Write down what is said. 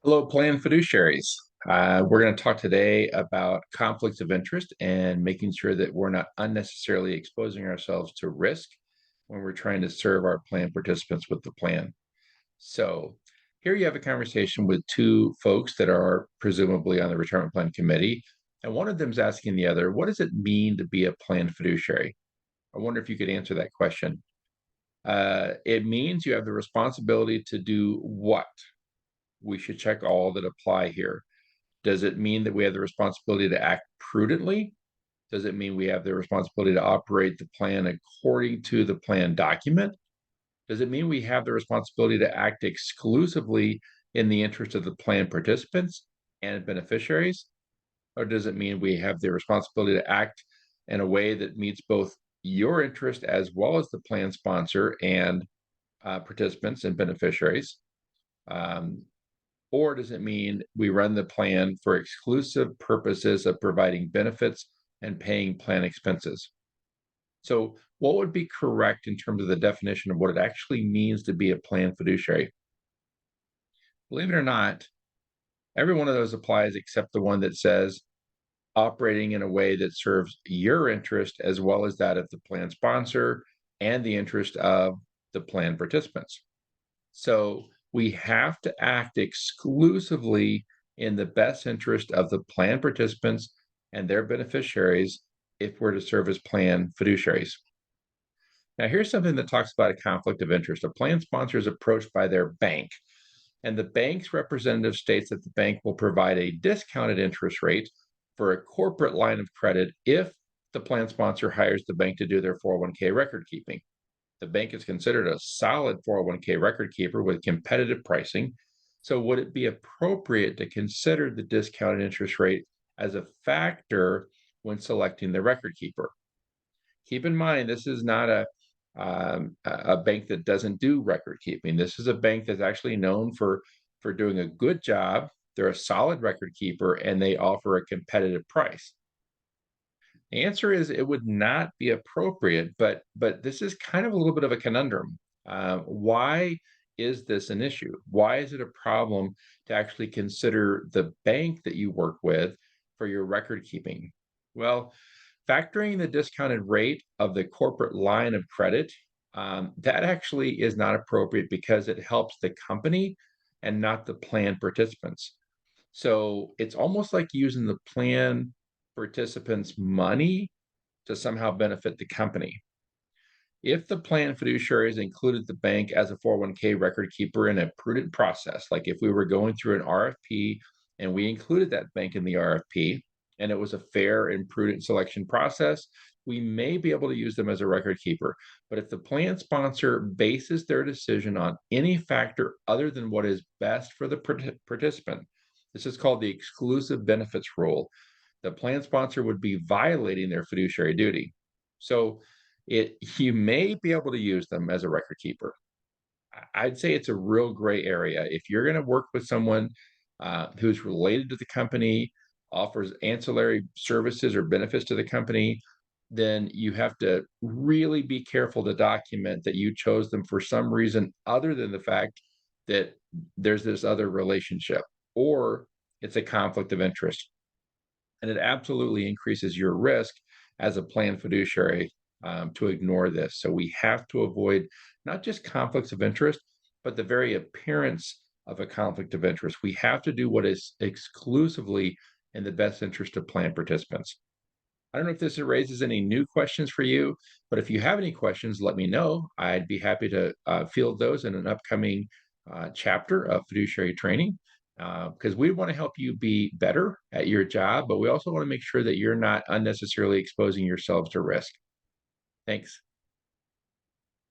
Hello, plan fiduciaries. We're going to talk today about conflicts of interest and making sure that we're not unnecessarily exposing ourselves to risk when we're trying to serve our plan participants with the plan. So, here you have a conversation with two folks that are presumably on the retirement plan committee, and one of them is asking the other, what does it mean to be a plan fiduciary? I wonder if you could answer that question. It means you have the responsibility to do what? We should check all that apply here. Does it mean that we have the responsibility to act prudently? Does it mean we have the responsibility to operate the plan according to the plan document? Does it mean we have the responsibility to act exclusively in the interest of the plan participants and beneficiaries? Or does it mean we have the responsibility to act in a way that meets both your interest as well as the plan sponsor and participants and beneficiaries? Um, or does it mean we run the plan for exclusive purposes of providing benefits and paying plan expenses? So, what would be correct in terms of the definition of what it actually means to be a plan fiduciary? Believe it or not, every one of those applies except the one that says operating in a way that serves your interest as well as that of the plan sponsor and the interest of the plan participants. So we have to act exclusively in the best interest of the plan participants and their beneficiaries if we're to serve as plan fiduciaries. Now, here's something that talks about a conflict of interest. A plan sponsor is approached by their bank, and the bank's representative states that the bank will provide a discounted interest rate for a corporate line of credit if the plan sponsor hires the bank to do their 401k record keeping. The bank is considered a solid 401k record keeper with competitive pricing. So, would it be appropriate to consider the discounted interest rate as a factor when selecting the record keeper? Keep in mind, this is not a bank that doesn't do record keeping. This is a bank that's actually known for doing a good job. They're a solid record keeper and they offer a competitive price. The answer is it would not be appropriate, but this is kind of a little bit of a conundrum. Why is this an issue? Why is it a problem to actually consider the bank that you work with for your record keeping? Well, factoring the discounted rate of the corporate line of credit, that actually is not appropriate because it helps the company and not the plan participants. So it's almost like using the plan participants' money to somehow benefit the company. If the plan fiduciary has included the bank as a 401k record keeper in a prudent process, like if we were going through an RFP and we included that bank in the RFP and it was a fair and prudent selection process, we may be able to use them as a record keeper. But if the plan sponsor bases their decision on any factor other than what is best for the participant, this is called the exclusive benefits rule. The plan sponsor would be violating their fiduciary duty. So you may be able to use them as a record keeper. I'd say it's a real gray area. If you're going to work with someone who's related to the company, offers ancillary services or benefits to the company, then you have to really be careful to document that you chose them for some reason other than the fact that there's this other relationship or it's a conflict of interest. And it absolutely increases your risk as a plan fiduciary to ignore this. So we have to avoid not just conflicts of interest, but the very appearance of a conflict of interest. We have to do what is exclusively in the best interest of plan participants. I don't know if this raises any new questions for you, but if you have any questions, let me know. I'd be happy to field those in an upcoming chapter of fiduciary training because we want to help you be better at your job, but we also want to make sure that you're not unnecessarily exposing yourselves to risk. Thanks.